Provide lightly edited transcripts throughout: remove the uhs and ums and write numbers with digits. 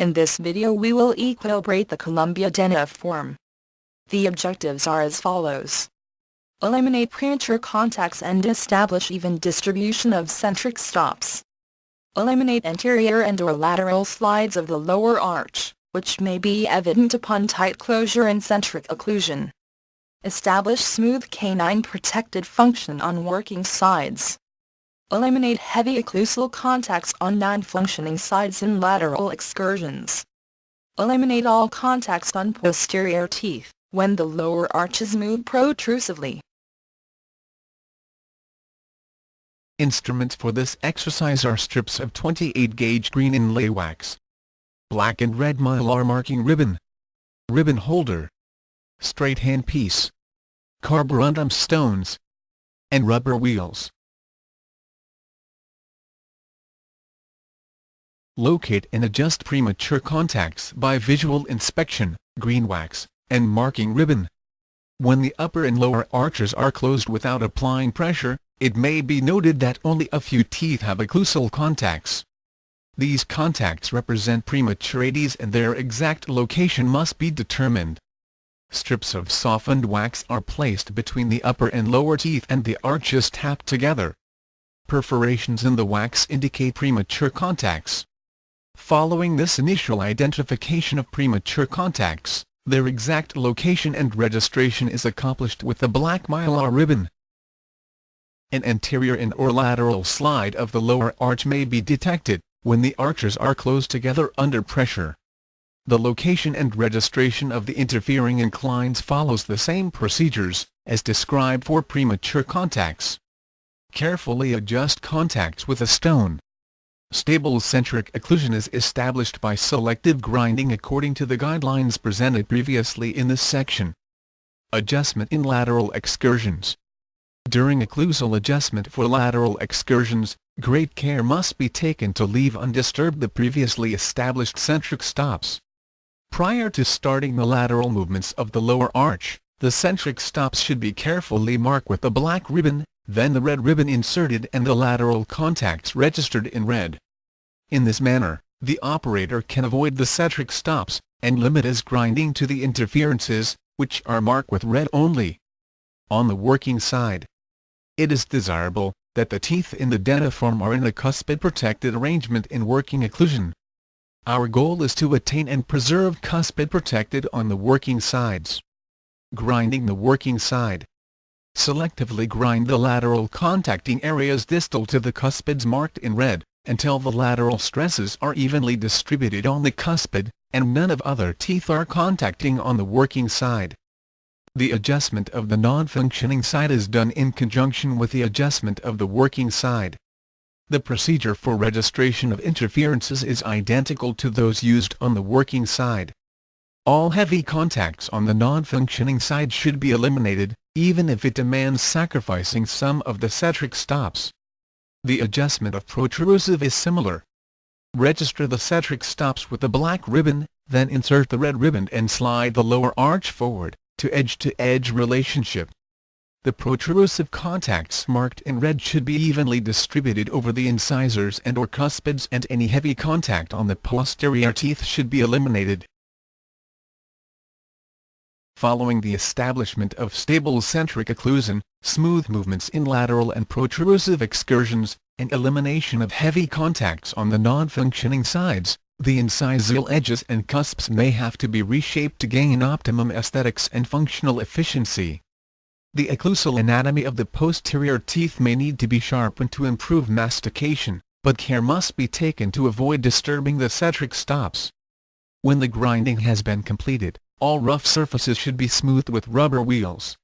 In this video we will equilibrate the Columbia dentoform. The objectives are as follows. Eliminate premature contacts and establish even distribution of centric stops. Eliminate anterior and/or lateral slides of the lower arch, which may be evident upon tight closure and centric occlusion. Establish smooth canine protected function on working sides. Eliminate heavy occlusal contacts on non-functioning sides in lateral excursions. Eliminate all contacts on posterior teeth, when the lower arches move protrusively. Instruments for this exercise are strips of 28-gauge green inlay wax, black and red mylar marking ribbon, ribbon holder, straight handpiece, carborundum stones, and rubber wheels. Locate and adjust premature contacts by visual inspection, green wax, and marking ribbon. When the upper and lower arches are closed without applying pressure, it may be noted that only a few teeth have occlusal contacts. These contacts represent prematurities and their exact location must be determined. Strips of softened wax are placed between the upper and lower teeth and the arches tapped together. Perforations in the wax indicate premature contacts. Following this initial identification of premature contacts, their exact location and registration is accomplished with a black mylar ribbon. An anterior and/or lateral slide of the lower arch may be detected when the arches are closed together under pressure. The location and registration of the interfering inclines follows the same procedures as described for premature contacts. Carefully adjust contacts with a stone. Stable centric occlusion is established by selective grinding according to the guidelines presented previously in this section. Adjustment in lateral excursions. During occlusal adjustment for lateral excursions, great care must be taken to leave undisturbed the previously established centric stops. Prior to starting the lateral movements of the lower arch, the centric stops should be carefully marked with the black ribbon, then the red ribbon inserted and the lateral contacts registered in red. In this manner, the operator can avoid the centric stops, and limit his grinding to the interferences, which are marked with red only. On the working side, it is desirable that the teeth in the dentoform are in a cuspid protected arrangement in working occlusion. Our goal is to attain and preserve cuspid protected on the working sides. Grinding the working side. Selectively grind the lateral contacting areas distal to the cuspids marked in red, until the lateral stresses are evenly distributed on the cuspid, and none of other teeth are contacting on the working side. The adjustment of the non-functioning side is done in conjunction with the adjustment of the working side. The procedure for registration of interferences is identical to those used on the working side. All heavy contacts on the non-functioning side should be eliminated, even if it demands sacrificing some of the centric stops. The adjustment of protrusive is similar. Register the centric stops with the black ribbon, then insert the red ribbon and slide the lower arch forward, to edge relationship. The protrusive contacts marked in red should be evenly distributed over the incisors and/or cuspids, and any heavy contact on the posterior teeth should be eliminated. Following the establishment of stable centric occlusion, smooth movements in lateral and protrusive excursions, and elimination of heavy contacts on the non-functioning sides, the incisal edges and cusps may have to be reshaped to gain optimum aesthetics and functional efficiency. The occlusal anatomy of the posterior teeth may need to be sharpened to improve mastication, but care must be taken to avoid disturbing the centric stops. When the grinding has been completed, all rough surfaces should be smoothed with rubber wheels.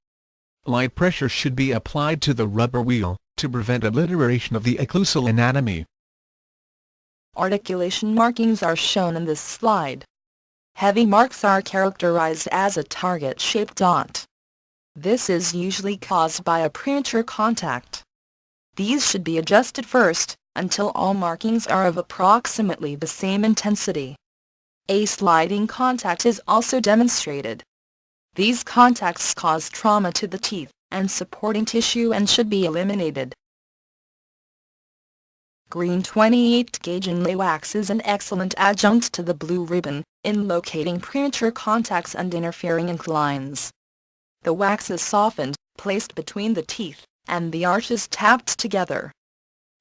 Light pressure should be applied to the rubber wheel, to prevent obliteration of the occlusal anatomy. Articulation markings are shown in this slide. Heavy marks are characterized as a target-shaped dot. This is usually caused by a premature contact. These should be adjusted first, until all markings are of approximately the same intensity. A sliding contact is also demonstrated. These contacts cause trauma to the teeth and supporting tissue and should be eliminated. Green 28-gauge inlay wax is an excellent adjunct to the blue ribbon, in locating premature contacts and interfering inclines. The wax is softened, placed between the teeth, and the arches tapped together.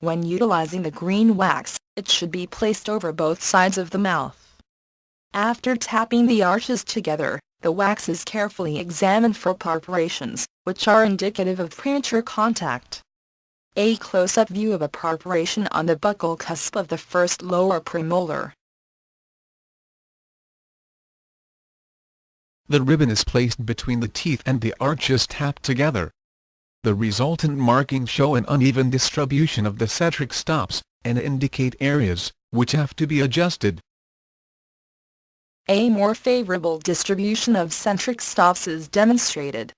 When utilizing the green wax, it should be placed over both sides of the mouth. After tapping the arches together, the wax is carefully examined for perforations, which are indicative of premature contact. A close-up view of a perforation on the buccal cusp of the first lower premolar. The ribbon is placed between the teeth and the arches tapped together. The resultant markings show an uneven distribution of the centric stops, and indicate areas which have to be adjusted. A more favorable distribution of centric stops is demonstrated.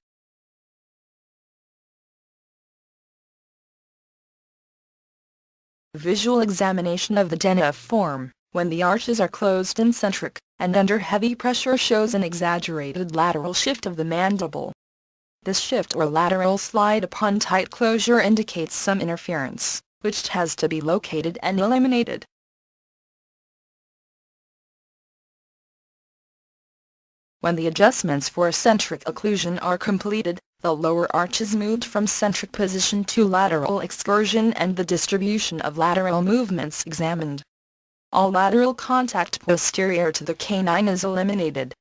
Visual examination of the dentoform, when the arches are closed and centric, and under heavy pressure, shows an exaggerated lateral shift of the mandible. This shift or lateral slide upon tight closure indicates some interference, which has to be located and eliminated. When the adjustments for centric occlusion are completed, the lower arch is moved from centric position to lateral excursion and the distribution of lateral movements examined. All lateral contact posterior to the canine is eliminated.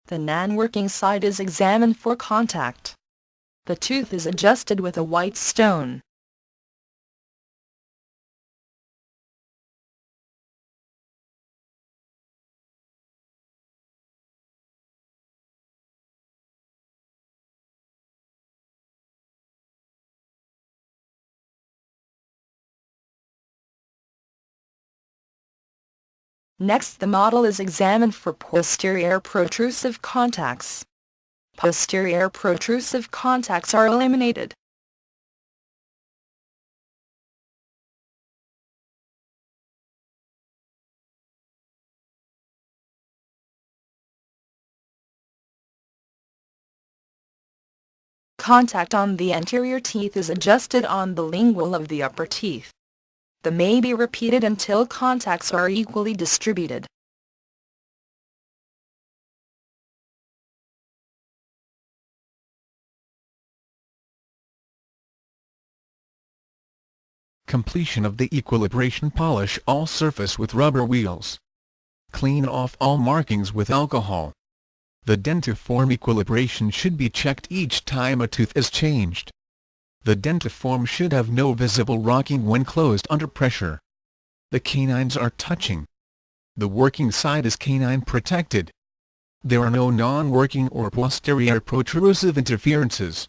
The non-working side is examined for contact. The tooth is adjusted with a white stone. Next, the model is examined for posterior protrusive contacts. Posterior protrusive contacts are eliminated. Contact on the anterior teeth is adjusted on the lingual of the upper teeth. The may be repeated until contacts are equally distributed. Completion of the equilibration: polish all surface with rubber wheels. Clean off all markings with alcohol. The dentoform equilibration should be checked each time a tooth is changed. The dentoform should have no visible rocking when closed under pressure. The canines are touching. The working side is canine protected. There are no non-working or posterior protrusive interferences.